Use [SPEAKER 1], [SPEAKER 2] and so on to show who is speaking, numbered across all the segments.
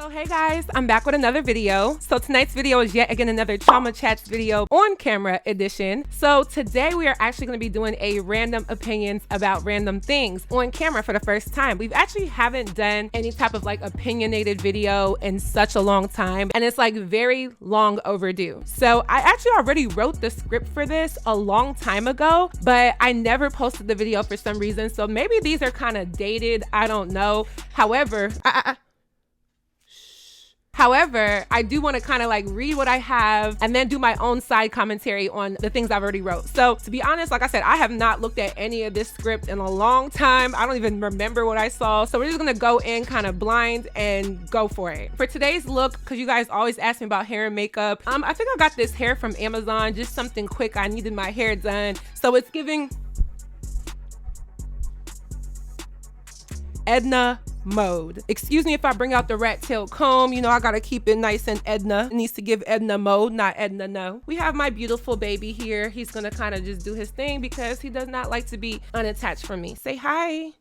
[SPEAKER 1] So hey guys, I'm back with another video. So tonight's video is yet again another Chioma Chats video on camera edition. So today we are actually going to be doing a random opinions about random things on camera for the first time. We've actually haven't done any type of like opinionated video in such a long time, and it's like very long overdue. So I actually already wrote the script for this a long time ago, but I never posted the video for some reason. So maybe these are kind of dated, I don't know. However, I do want to kind of like read what I have and then do my own side commentary on the things I've already wrote. So to be honest, like I said, I have not looked at any of this script in a long time. I don't even remember what I saw. So we're just going to go in kind of blind and go for it. For today's look, because you guys always ask me about hair and makeup, I think I got this hair from Amazon, just something quick. I needed my hair done. So it's giving Edna mode. Excuse me if I bring out the rat tail comb, you know I gotta keep it nice and Edna. It needs to give Edna mode, not Edna no. We have my beautiful baby here. He's gonna kind of just do his thing because he does not like to be unattached from me. Say hi.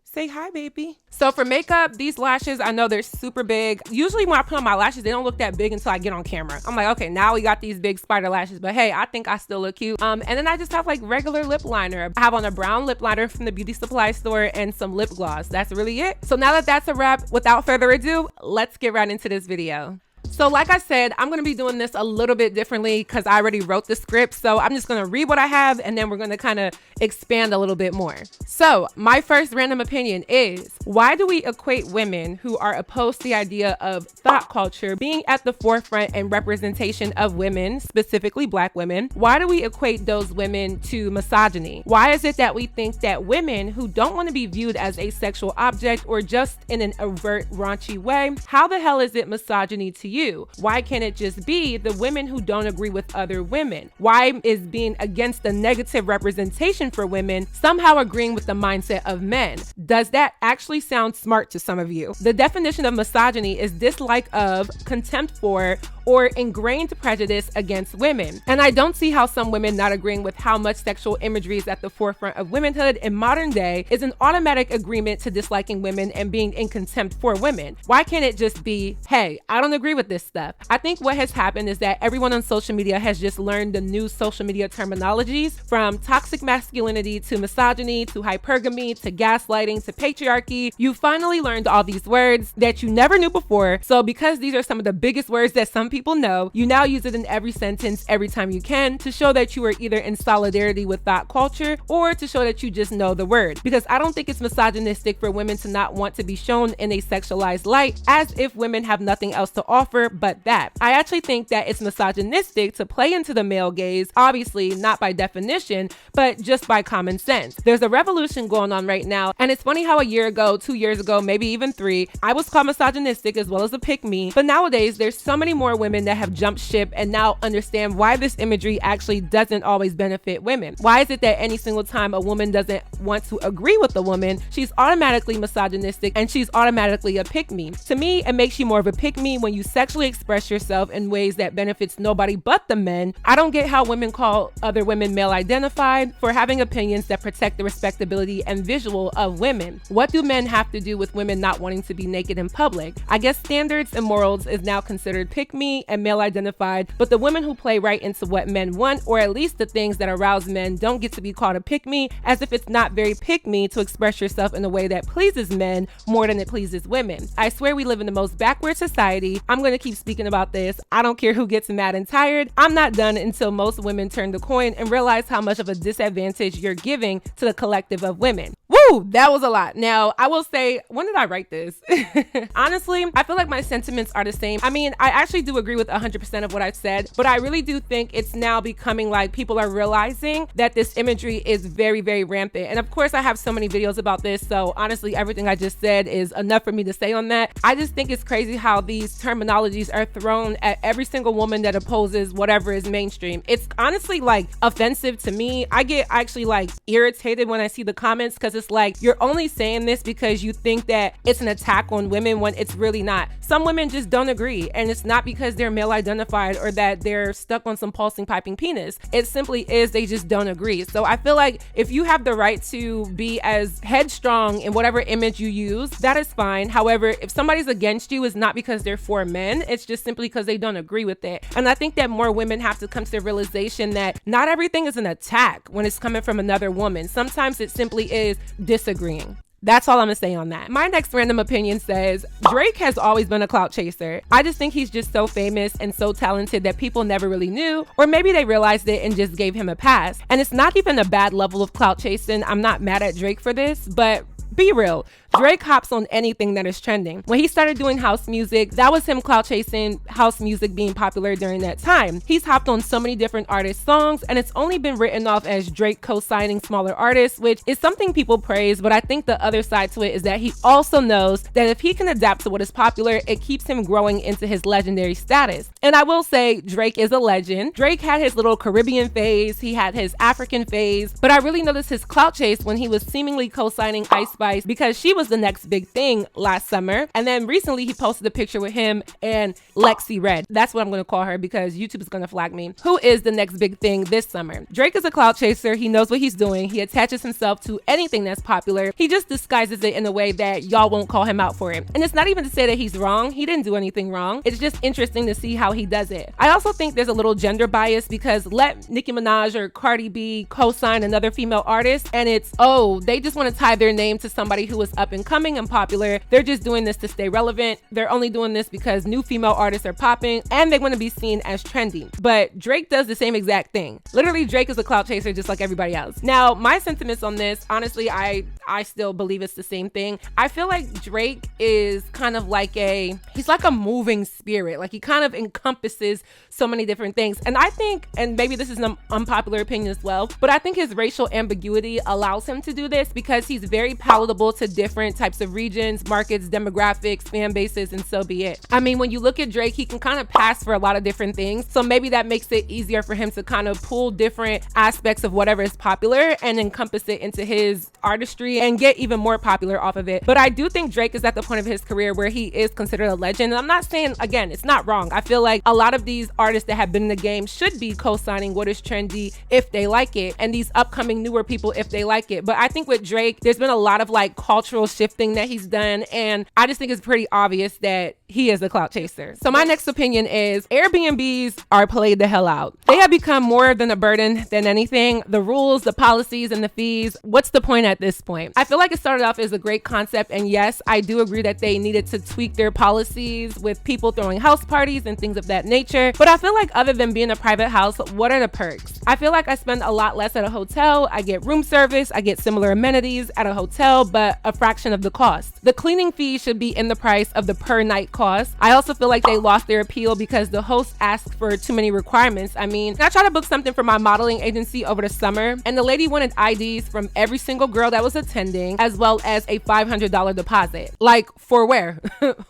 [SPEAKER 1] Say hi, baby. So for makeup, these lashes, I know they're super big. Usually when I put on my lashes, they don't look that big until I get on camera. I'm like, okay, now we got these big spider lashes, but hey, I think I still look cute. And then I just have like regular lip liner. I have on a brown lip liner from the beauty supply store and some lip gloss. That's really it. So now that that's a wrap, without further ado, let's get right into this video. So like I said, I'm going to be doing this a little bit differently because I already wrote the script. So I'm just going to read what I have and then we're going to kind of expand a little bit more. So my first random opinion is, why do we equate women who are opposed to the idea of thought culture being at the forefront and representation of women, specifically Black women? Why do we equate those women to misogyny? Why is it that we think that women who don't want to be viewed as a sexual object or just in an overt, raunchy way, how the hell is it misogyny to you? Why can't it just be the women who don't agree with other women? Why is being against the negative representation for women somehow agreeing with the mindset of men? Does that actually sound smart to some of you? The definition of misogyny is dislike of, contempt for, or ingrained prejudice against women. And I don't see how some women not agreeing with how much sexual imagery is at the forefront of womanhood in modern day is an automatic agreement to disliking women and being in contempt for women. Why can't it just be, hey, I don't agree with this stuff? I think what has happened is that everyone on social media has just learned the new social media terminologies, from toxic masculinity to misogyny to hypergamy to gaslighting to patriarchy. You finally learned all these words that you never knew before. So because these are some of the biggest words that some people know, you now use it in every sentence every time you can to show that you are either in solidarity with thought culture or to show that you just know the word. Because I don't think it's misogynistic for women to not want to be shown in a sexualized light as if women have nothing else to offer but that. I actually think that it's misogynistic to play into the male gaze, obviously not by definition, but just by common sense. There's a revolution going on right now, and it's funny how a year ago, 2 years ago, maybe even 3, I was called misogynistic as well as a pick-me, but nowadays there's so many more women that have jumped ship and now understand why this imagery actually doesn't always benefit women. Why is it that any single time a woman doesn't want to agree with a woman, she's automatically misogynistic and she's automatically a pick-me? To me, it makes you more of a pick-me when you sexually express yourself in ways that benefits nobody but the men. I don't get how women call other women male identified for having opinions that protect the respectability and visual of women. What do men have to do with women not wanting to be naked in public? I guess standards and morals is now considered pick-me and male identified, but the women who play right into what men want, or at least the things that arouse men, don't get to be called a pick-me, as if it's not very pick-me to express yourself in a way that pleases men more than it pleases women. I swear we live in the most backward society. I'm going to keep speaking about this. I don't care who gets mad and tired. I'm not done until most women turn the coin and realize how much of a disadvantage you're giving to the collective of women. Woo, that was a lot. Now, I will say, when did I write this? Honestly, I feel like my sentiments are the same. I mean, I actually do agree with 100% of what I've said, but I really do think it's now becoming like people are realizing that this imagery is very, very rampant. And of course, I have so many videos about this, so honestly, everything I just said is enough for me to say on that. I just think it's crazy how these terminologies are thrown at every single woman that opposes whatever is mainstream. It's honestly like offensive to me. I get actually like irritated when I see the comments because it's like, like you're only saying this because you think that it's an attack on women when it's really not. Some women just don't agree, and it's not because they're male identified or that they're stuck on some pulsing piping penis. It simply is they just don't agree. So I feel like if you have the right to be as headstrong in whatever image you use, that is fine. However, if somebody's against you, it's not because they're for men, it's just simply because they don't agree with it. And I think that more women have to come to the realization that not everything is an attack when it's coming from another woman. Sometimes it simply is disagreeing. That's all I'm gonna say on that. My next random opinion says, Drake has always been a clout chaser. I just think he's just so famous and so talented that people never really knew, or maybe they realized it and just gave him a pass. And it's not even a bad level of clout chasing. I'm not mad at Drake for this, but be real. Drake hops on anything that is trending. When he started doing house music, that was him clout chasing house music being popular during that time. He's hopped on so many different artists' songs, and it's only been written off as Drake co-signing smaller artists, which is something people praise, but I think the other side to it is that he also knows that if he can adapt to what is popular, it keeps him growing into his legendary status. And I will say, Drake is a legend. Drake had his little Caribbean phase, he had his African phase, but I really noticed his clout chase when he was seemingly co-signing Ice Spice because she was the next big thing last summer. And then recently he posted a picture with him and lCE Red. That's what I'm gonna call her because YouTube is gonna flag me. Who is the next big thing this summer? Drake is a clout chaser. He knows what he's doing. He attaches himself to anything that's popular. He just disguises it in a way that y'all won't call him out for it. And it's not even to say that he's wrong. He didn't do anything wrong. It's just interesting to see how he does it. I also think there's a little gender bias because let Nicki Minaj or Cardi B co-sign another female artist and it's, oh, they just want to tie their name to somebody who is up and coming and popular. They're just doing this to stay relevant. They're only doing this because new female artists are popping and they want to be seen as trendy. But Drake does the same exact thing. Literally, Drake is a clout chaser just like everybody else. Now, my sentiments on this, honestly, I still believe it's the same thing. I feel like Drake is kind of like he's like a moving spirit. Like he kind of encompasses so many different things. And I think, and maybe this is an unpopular opinion as well, but I think his racial ambiguity allows him to do this because he's very palatable to different types of regions, markets, demographics, fan bases, and so be it. I mean, when you look at Drake, he can kind of pass for a lot of different things. So maybe that makes it easier for him to kind of pull different aspects of whatever is popular and encompass it into his artistry and get even more popular off of it. But I do think Drake is at the point of his career where he is considered a legend. And I'm not saying, again, it's not wrong. I feel like a lot of these artists that have been in the game should be co-signing what is trendy if they like it, and these upcoming newer people if they like it. But I think with Drake, there's been a lot of like cultural shifting that he's done, and I just think it's pretty obvious that he is a clout chaser. So my next opinion is Airbnbs are played the hell out. They have become more than a burden than anything. The rules, the policies, and the fees, what's the point at this point? I feel like it started off as a great concept, and yes, I do agree that they needed to tweak their policies with people throwing house parties and things of that nature. But I feel like other than being a private house, what are the perks? I feel like I spend a lot less at a hotel. I get room service, I get similar amenities at a hotel, but a fraction of the cost. The cleaning fee should be in the price of the per night cost. I also feel like they lost their appeal because the host asked for too many requirements. I mean, I tried to book something for my modeling agency over the summer, and the lady wanted IDs from every single girl that was attending, as well as a $500 deposit. Like, for where?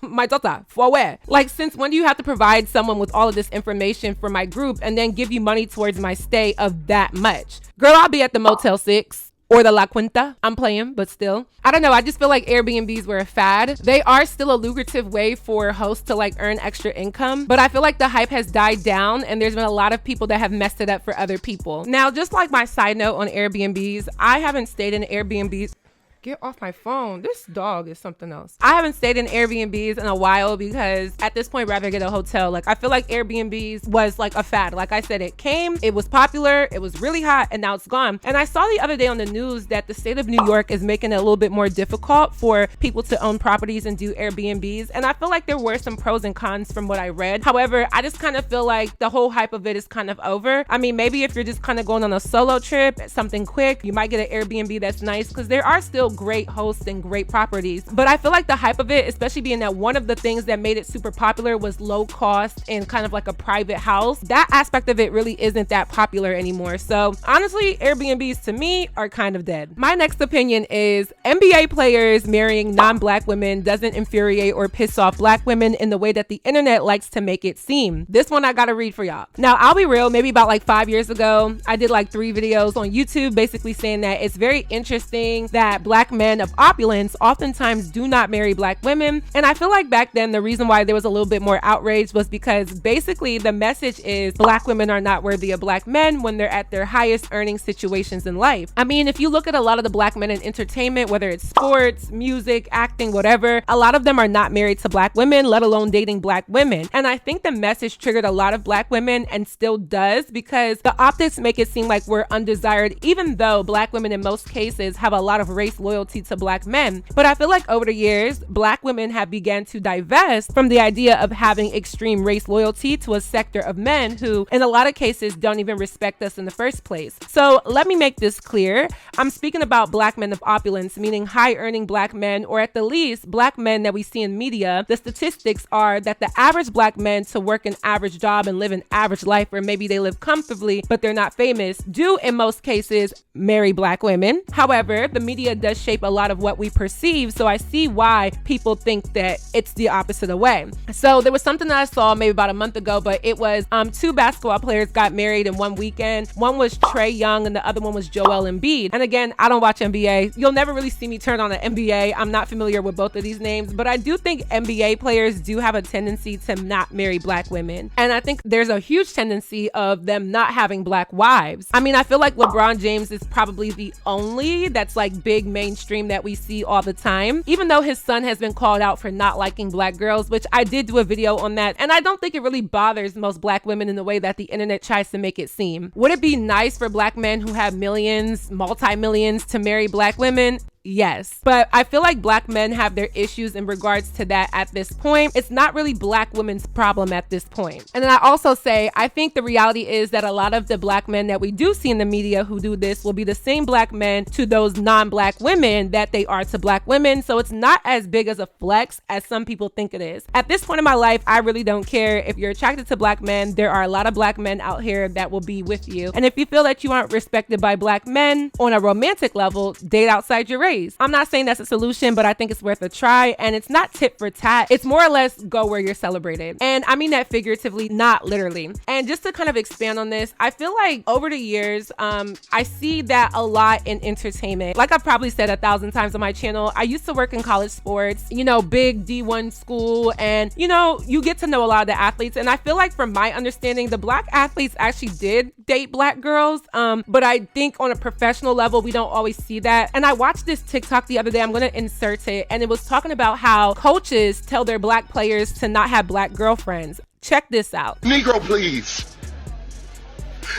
[SPEAKER 1] My daughter, for where? Like, since when do you have to provide someone with all of this information for my group and then give you money towards my stay of that much? Girl, I'll be at the Motel 6 or the La Quinta. I'm playing, but still. I don't know. I just feel like Airbnbs were a fad. They are still a lucrative way for hosts to like earn extra income, but I feel like the hype has died down and there's been a lot of people that have messed it up for other people. Now, just like my side note on Airbnbs, I haven't stayed in Airbnbs. Get off my phone. This dog is something else. I haven't stayed in Airbnbs in a while because at this point, rather get a hotel. Like, I feel like Airbnbs was like a fad. Like I said, it came, it was popular, it was really hot, and now it's gone. And I saw the other day on the news that the state of New York is making it a little bit more difficult for people to own properties and do Airbnbs. And I feel like there were some pros and cons from what I read. However, I just kind of feel like the whole hype of it is kind of over. I mean, maybe if you're just kind of going on a solo trip, something quick, you might get an Airbnb that's nice because there are still great hosts and great properties. But I feel like the hype of it, especially being that one of the things that made it super popular was low cost and kind of like a private house, that aspect of it really isn't that popular anymore. So honestly, Airbnbs to me are kind of dead. My next opinion is NBA players marrying non-black women doesn't infuriate or piss off black women in the way that the internet likes to make it seem. This one I gotta read for y'all. Now, I'll be real, maybe about like 5 years ago, I did like 3 videos on YouTube basically saying that it's very interesting that black black men of opulence oftentimes do not marry black women. And I feel like back then the reason why there was a little bit more outrage was because basically the message is black women are not worthy of black men when they're at their highest earning situations in life. I mean, if you look at a lot of the black men in entertainment, whether it's sports, music, acting, whatever, a lot of them are not married to black women, let alone dating black women. And I think the message triggered a lot of black women and still does, because the optics make it seem like we're undesired, even though black women in most cases have a lot of race loyalty to black men. But I feel like over the years, black women have begun to divest from the idea of having extreme race loyalty to a sector of men who, in a lot of cases, don't even respect us in the first place. So let me make this clear. I'm speaking about black men of opulence, meaning high earning black men, or at the least black men that we see in media. The statistics are that the average black men to work an average job and live an average life, or maybe they live comfortably but they're not famous, do in most cases marry black women. However, the media does shape a lot of what we perceive, so I see why people think that it's the opposite way. So there was something that I saw maybe about a month ago, but it was two basketball players got married in one weekend. One was Trae Young and the other one was Joel Embiid. And again, I don't watch NBA. You'll never really see me turn on an NBA. I'm not familiar with both of these names, but I do think NBA players do have a tendency to not marry black women. And I think there's a huge tendency of them not having black wives. I mean, I feel like LeBron James is probably the only that's like big mainstream that we see all the time, even though his son has been called out for not liking black girls, which I did do a video on that. And I don't think it really bothers most black women in the way that the internet tries to make it seem. Would it be nice for black men who have millions, multi-millions to marry black women? Yes, but I feel like black men have their issues in regards to that at this point. It's not really black women's problem at this point. And then I also say, I think the reality is that a lot of the black men that we do see in the media who do this will be the same black men to those non-black women that they are to black women. So it's not as big as a flex as some people think it is. At this point in my life, I really don't care. If you're attracted to black men, there are a lot of black men out here that will be with you. And if you feel that you aren't respected by black men on a romantic level, date outside your race. I'm not saying that's a solution, but I think it's worth a try. And it's not tit for tat. It's more or less go where you're celebrated. And I mean that figuratively, not literally. And just to kind of expand on this, I feel like over the years, I see that a lot in entertainment. Like I've probably said 1,000 times on my channel, I used to work in college sports, you know, big D1 school. And, you know, you get to know a lot of the athletes. And I feel like from my understanding, the black athletes actually did date black girls. But I think on a professional level, we don't always see that. And I watched this TikTok the other day. I'm going to insert it. And it was talking about how coaches tell their black players to not have black girlfriends. Check this out.
[SPEAKER 2] Negro, please.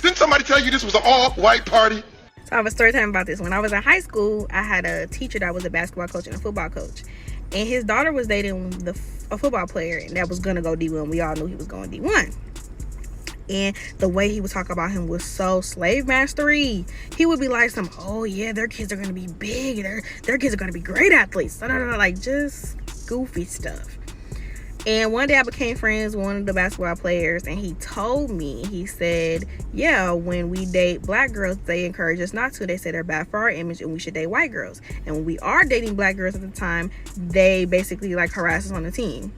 [SPEAKER 2] Didn't somebody tell you this was an all-white party?
[SPEAKER 3] So I have a story time about this. When I was in high school, I had a teacher that was a basketball coach and a football coach. And his daughter was dating a football player and that was going to go D1. We all knew he was going D1. And the way he would talk about him was so slave mastery. He would be like oh yeah, their kids are gonna be big, their kids are gonna be great athletes, like just goofy stuff. And one day I became friends with one of the basketball players, and he told me, he said, yeah, when we date black girls, they encourage us not to. They say they're bad for our image and we should date white girls. And when we are dating black girls at the time, they basically like harass us on the team.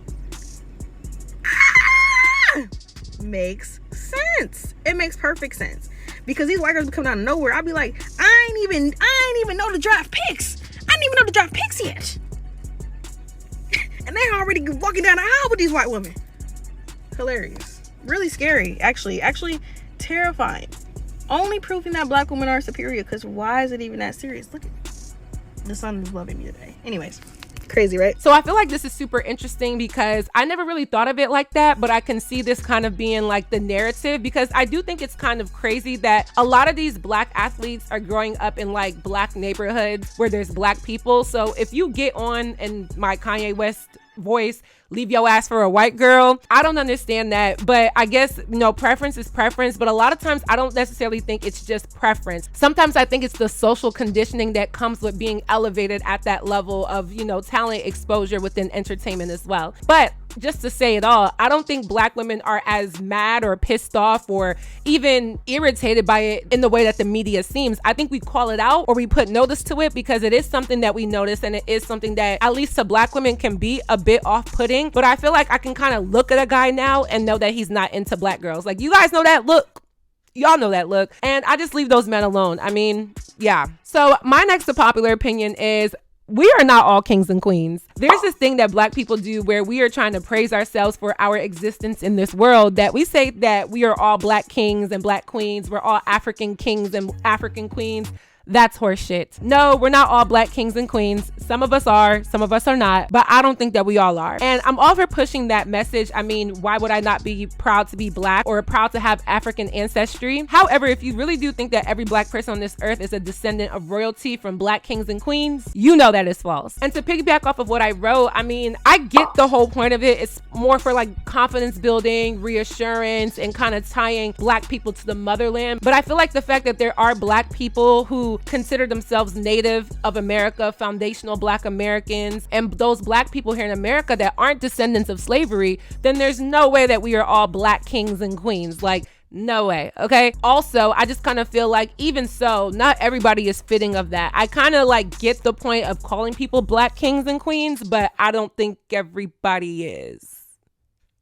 [SPEAKER 3] Makes sense. It makes perfect sense, because these white girls come out of nowhere. I'll be like, I ain't even know the draft picks. I didn't even know the draft picks yet. And they're already walking down the aisle with these white women. Hilarious. Really scary. Actually terrifying. Only proving that black women are superior, because why is it even that serious? Look at the sun is loving me today. Anyways. Crazy, right?
[SPEAKER 1] So I feel like this is super interesting because I never really thought of it like that, but I can see this kind of being like the narrative, because I do think it's kind of crazy that a lot of these black athletes are growing up in like black neighborhoods where there's black people. So if you get on in my Kanye West voice, leave your ass for a white girl, I don't understand that. But I guess, you know, preference is preference, but a lot of times I don't necessarily think it's just preference. Sometimes I think it's the social conditioning that comes with being elevated at that level of, you know, talent exposure within entertainment as well. But just to say it all, I don't think black women are as mad or pissed off or even irritated by it in the way that the media seems. I think we call it out or we put notice to it because it is something that we notice, and it is something that at least to black women can be a bit off-putting. But I feel like I can kind of look at a guy now and know that he's not into black girls. Like, you guys know that look. Y'all know that look. And I just leave those men alone. I mean, yeah. So my next unpopular opinion is we are not all kings and queens. There's this thing that Black people do where we are trying to praise ourselves for our existence in this world, that we say that we are all Black kings and Black queens. We're all African kings and African queens. That's horseshit. No, we're not all Black kings and queens. Some of us are, some of us are not, but I don't think that we all are. And I'm all for pushing that message. I mean, why would I not be proud to be Black or proud to have African ancestry? However, if you really do think that every Black person on this earth is a descendant of royalty from Black kings and queens, you know that is false. And to piggyback off of what I wrote, I mean, I get the whole point of it. It's more for like confidence building, reassurance, and kind of tying Black people to the motherland. But I feel like the fact that there are Black people who consider themselves native of America, foundational Black Americans, and those Black people here in America that aren't descendants of slavery, then there's no way that we are all Black kings and queens. Like, no way. Okay. Also, I just kind of feel like even so, not everybody is fitting of that. I kind of like get the point of calling people Black kings and queens, but I don't think everybody is.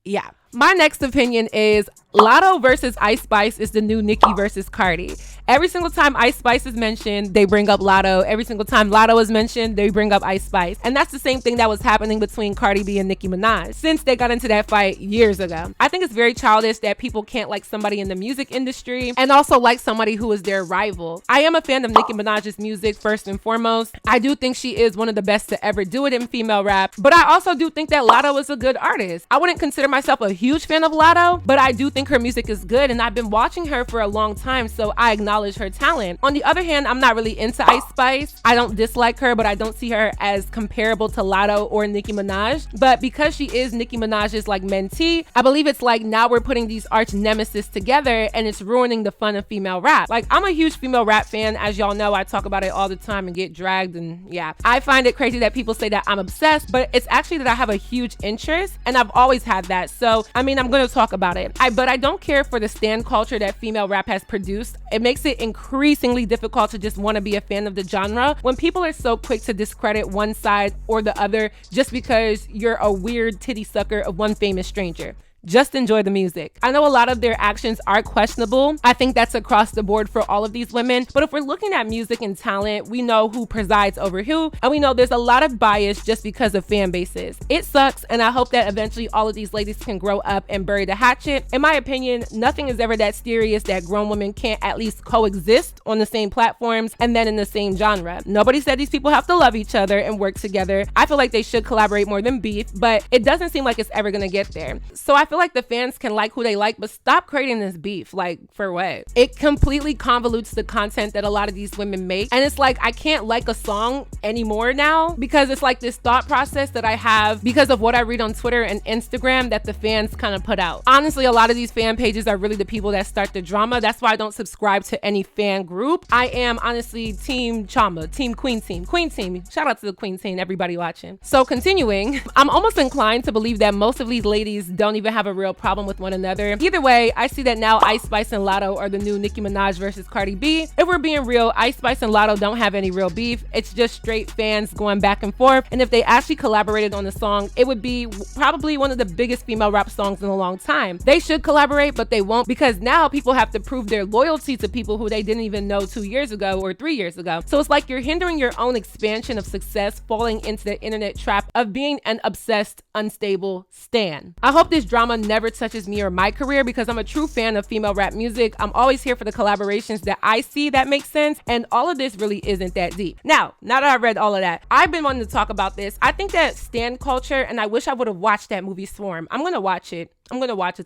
[SPEAKER 1] Yeah. My next opinion is LATT0 versus Ice Spice is the new Nicki versus Cardi. Every single time Ice Spice is mentioned, they bring up LATT0. Every single time LATT0 is mentioned, they bring up Ice Spice. And that's the same thing that was happening between Cardi B and Nicki Minaj since they got into that fight years ago. I think it's very childish that people can't like somebody in the music industry and also like somebody who is their rival. I am a fan of Nicki Minaj's music first and foremost. I do think she is one of the best to ever do it in female rap, but I also do think that LATT0 is a good artist. I wouldn't consider myself a huge fan of LATT0, but I do think her music is good, and I've been watching her for a long time, so I acknowledge her talent. On the other hand, I'm not really into Ice Spice. I don't dislike her, but I don't see her as comparable to LATT0 or Nicki Minaj. But because she is Nicki Minaj's like mentee, I believe it's like now we're putting these arch nemesis together and it's ruining the fun of female rap. Like, I'm a huge female rap fan. As y'all know, I talk about it all the time and get dragged, and yeah. I find it crazy that people say that I'm obsessed, but it's actually that I have a huge interest, and I've always had that. So, I mean, I'm going to talk about it. But I don't care for the stan culture that female rap has produced. It makes it increasingly difficult to just want to be a fan of the genre when people are so quick to discredit one side or the other just because you're a weird titty sucker of one famous stranger. Just enjoy the music. I know a lot of their actions are questionable. I think that's across the board for all of these women. But if we're looking at music and talent, we know who presides over who, and we know there's a lot of bias just because of fan bases. It sucks, and I hope that eventually all of these ladies can grow up and bury the hatchet. In my opinion, nothing is ever that serious that grown women can't at least coexist on the same platforms and then in the same genre. Nobody said these people have to love each other and work together. I feel like they should collaborate more than beef, but it doesn't seem like it's ever gonna get there. So I feel like the fans can like who they like, but stop creating this beef. Like, for what? It completely convolutes the content that a lot of these women make, and it's like I can't like a song anymore now because it's like this thought process that I have because of what I read on Twitter and Instagram that the fans kind of put out. Honestly, a lot of these fan pages are really the people that start the drama. That's why I don't subscribe to any fan group. I am honestly team Chioma, team Queen team. Shout out to the Queen team, everybody watching. So continuing, I'm almost inclined to believe that most of these ladies don't even have a real problem with one another. Either way, I see that now Ice Spice and LATT0 are the new Nicki Minaj versus Cardi B. If we're being real, Ice Spice and LATT0 don't have any real beef. It's just straight fans going back and forth. And if they actually collaborated on the song, it would be probably one of the biggest female rap songs in a long time. They should collaborate, but they won't because now people have to prove their loyalty to people who they didn't even know 2 years ago or 3 years ago. So it's like you're hindering your own expansion of success, falling into the internet trap of being an obsessed, unstable stan. I hope this drama never touches me or my career because I'm a true fan of female rap music. I'm always here for the collaborations that I see that make sense, and all of this really isn't that deep. Now that I've read all of that, I've been wanting to talk about this. I think that stan culture, and I wish I would have watched that movie Swarm. I'm gonna watch it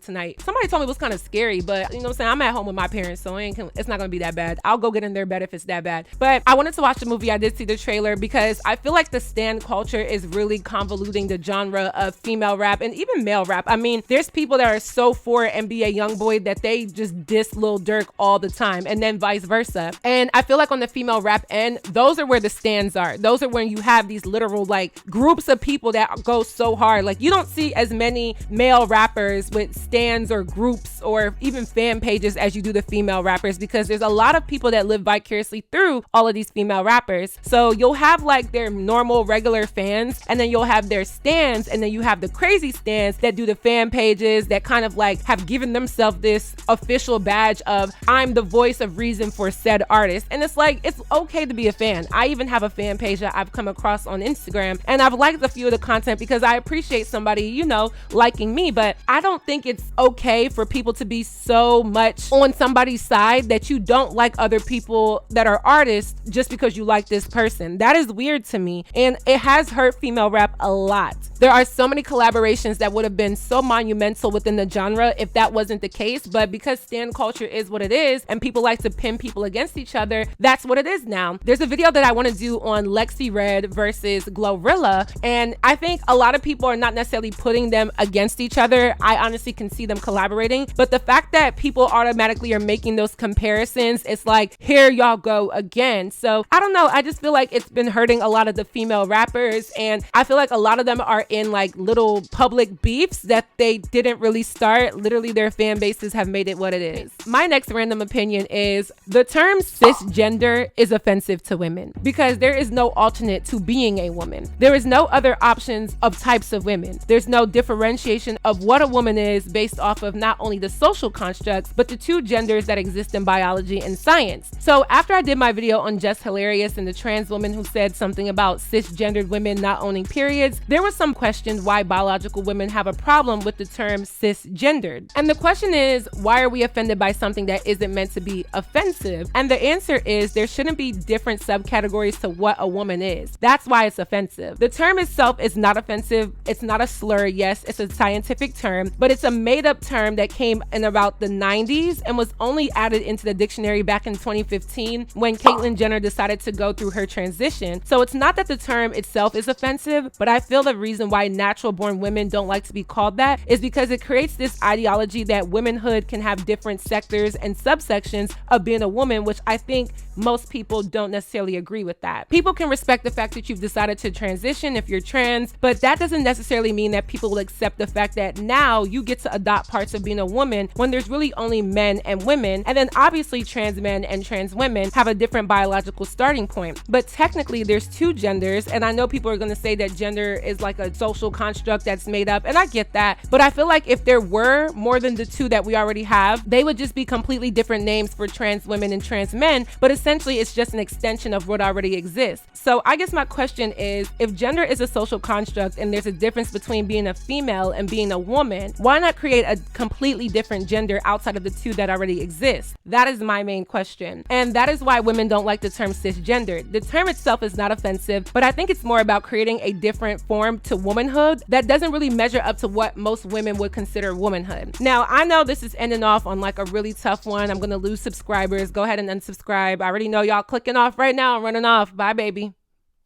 [SPEAKER 1] tonight. Somebody told me it was kind of scary, but you know what I'm saying? I'm at home with my parents, so it's not gonna be that bad. I'll go get in their bed if it's that bad. But I wanted to watch the movie. I did see the trailer because I feel like the stan culture is really convoluting the genre of female rap and even male rap. I mean, there's people that are so for NBA YoungBoy that they just diss Lil Durk all the time, and then vice versa. And I feel like on the female rap end, those are where the stans are. Those are when you have these literal like groups of people that go so hard. Like, you don't see as many male rappers followers with stands or groups or even fan pages as you do the female rappers, because there's a lot of people that live vicariously through all of these female rappers. So you'll have like their normal regular fans, and then you'll have their stands, and then you have the crazy stands that do the fan pages that kind of like have given themselves this official badge of I'm the voice of reason for said artist. And it's like, it's okay to be a fan. I even have a fan page that I've come across on Instagram, and I've liked a few of the content because I appreciate somebody, you know, liking me. But I don't think it's okay for people to be so much on somebody's side that you don't like other people that are artists just because you like this person. That is weird to me, and it has hurt female rap a lot. There are so many collaborations that would have been so monumental within the genre if that wasn't the case, but because stan culture is what it is and people like to pin people against each other, that's what it is now. There's a video that I want to do on Lexi Red versus GlRLS, and I think a lot of people are not necessarily putting them against each other. I honestly can see them collaborating, but the fact that people automatically are making those comparisons, it's like, here y'all go again. So I don't know, I just feel like it's been hurting a lot of the female rappers, and I feel like a lot of them are in like little public beefs that they didn't really start. Literally their fan bases have made it what it is. My next random opinion is the term cisgender is offensive to women because there is no alternate to being a woman. There is no other options of types of women. There's no differentiation of what a woman is based off of not only the social constructs, but the two genders that exist in biology and science. So after I did my video on Just Hilarious and the trans woman who said something about cisgendered women not owning periods, there was some questioned why biological women have a problem with the term cisgendered. And the question is, why are we offended by something that isn't meant to be offensive? And the answer is there shouldn't be different subcategories to what a woman is. That's why it's offensive. The term itself is not offensive. It's not a slur. Yes, it's a scientific term, but it's a made-up term that came in about the 90s and was only added into the dictionary back in 2015 when Caitlyn Jenner decided to go through her transition. So it's not that the term itself is offensive, but I feel the reason why natural born women don't like to be called that is because it creates this ideology that womanhood can have different sectors and subsections of being a woman, which I think most people don't necessarily agree with that. People can respect the fact that you've decided to transition if you're trans, but that doesn't necessarily mean that people will accept the fact that now you get to adopt parts of being a woman when there's really only men and women. And then obviously trans men and trans women have a different biological starting point, but technically there's two genders. And I know people are going to say that gender is like a social construct that's made up, and I get that, but I feel like if there were more than the two that we already have, they would just be completely different names for trans women and trans men, but essentially it's just an extension of what already exists. So I guess my question is, if gender is a social construct and there's a difference between being a female and being a woman, why not create a completely different gender outside of the two that already exist? That is my main question, and that is why women don't like the term cisgendered. The term itself is not offensive, but I think it's more about creating a different form to womanhood that doesn't really measure up to what most women would consider womanhood. Now, I know this is ending off on like a really tough one. I'm gonna lose subscribers. Go ahead and unsubscribe. I already know y'all clicking off right now. I'm running off. Bye, baby.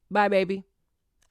[SPEAKER 1] Bye, baby.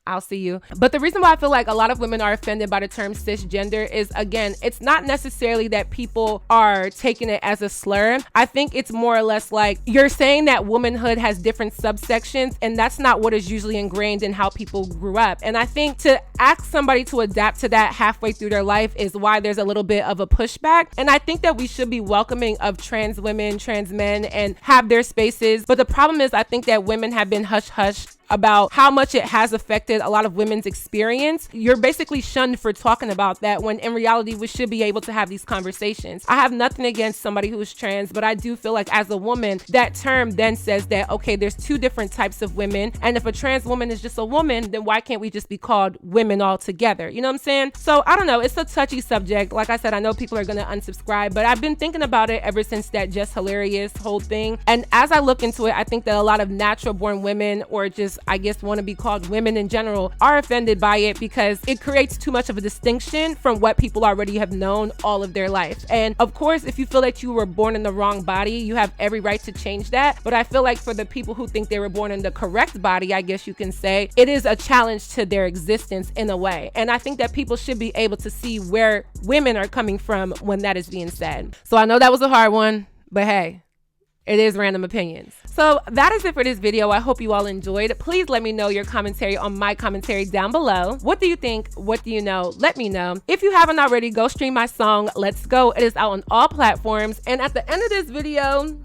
[SPEAKER 1] I'll see you. But the reason why I feel like a lot of women are offended by the term cisgender is, again, it's not necessarily that people are taking it as a slur. I think it's more or less like you're saying that womanhood has different subsections, and that's not what is usually ingrained in how people grew up. And I think to ask somebody to adapt to that halfway through their life is why there's a little bit of a pushback. And I think that we should be welcoming of trans women, trans men, and have their spaces. But the problem is, I think that women have been hush-hush about how much it has affected a lot of women's experience. You're basically shunned for talking about that when in reality we should be able to have these conversations. I have nothing against somebody who's trans, but I do feel like as a woman, that term then says that, okay, there's two different types of women, and if a trans woman is just a woman, then why can't we just be called women altogether? You know what I'm saying? So I don't know, it's a touchy subject. Like I said, I know people are gonna unsubscribe, but I've been thinking about it ever since that Just Hilarious whole thing. And as I look into it, I think that a lot of natural born women, or just I guess want to be called women in general, are offended by it because it creates too much of a distinction from what people already have known all of their life. And of course, if you feel that you were born in the wrong body, you have every right to change that. But I feel like for the people who think they were born in the correct body, I guess you can say, it is a challenge to their existence in a way. And I think that people should be able to see where women are coming from when that is being said. So I know that was a hard one, but hey, it is Random Opinions. So that is it for this video. I hope you all enjoyed. Please let me know your commentary on my commentary down below. What do you think? What do you know? Let me know. If you haven't already, go stream my song, Let's Go. It is out on all platforms. And at the end of this video,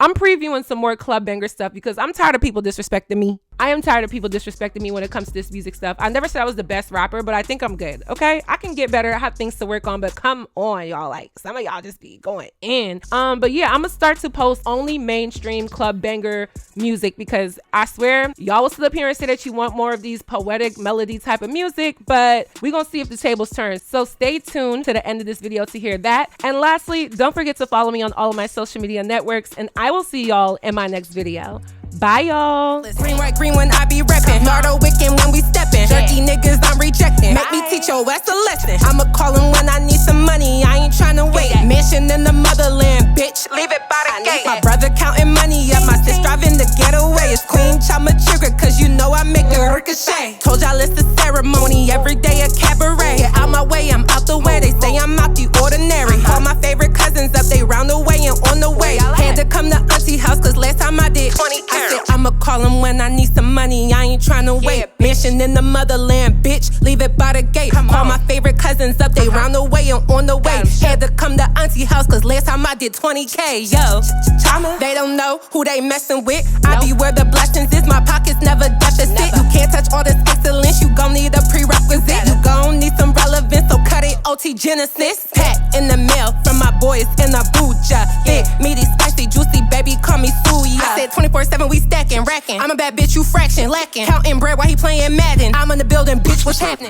[SPEAKER 1] I'm previewing some more club banger stuff because I'm tired of people disrespecting me. I am tired of people disrespecting me when it comes to this music stuff. I never said I was the best rapper, but I think I'm good, okay? I can get better. I have things to work on, but come on, y'all. Like, some of y'all just be going in. But yeah, I'm gonna start to post only mainstream club banger music because I swear, y'all will sit up here and say that you want more of these poetic melody type of music, but we gonna see if the tables turn. So stay tuned to the end of this video to hear that. And lastly, don't forget to follow me on all of my social media networks, and I will see y'all in my next video. Bye, y'all.
[SPEAKER 4] Green, white, green when I be reppin'. Nardo wicked when we steppin'. Dirty niggas I'm rejectin'. Make me teach your ass a lesson. I'ma call him when I need some money. I ain't tryna wait. Mansion in the motherland, bitch. Leave it by the gate. My brother counting money up. My sis driving the getaway. It's Queen Chioma trigger, cause you know I make it ricochet. Told y'all it's a ceremony. Every day a cabaret. Get out my way, I'm out the way. They say I'm out the ordinary. All my favorite cousins up, they round the way and on the way. Had to come to auntie house, cause last time I did 20 I said I'ma call him when I need some money. I ain't tryna wait. Mansion in the motherland, bitch. Leave it by the gate. Call my favorite cousins up, they round the way and on the way. Had to come to auntie house, cause last time I did 20K. Yo, Chioma, they don't know who they messin' with. I be where the blessings is, my pockets never deficit. You can't touch all this excellence, you gon' need a prerequisite. You gon' need some relevance, so cut it OT Genesis. Pat in the mail from my boys in Abuja. Big, meaty, spicy, juicy, baby, call me Suya. I said 24/7, we stacking, racking. I'm a bad bitch, you fraction, lacking. Counting bread while he playing Madden. I'm in the building, bitch, what's happening?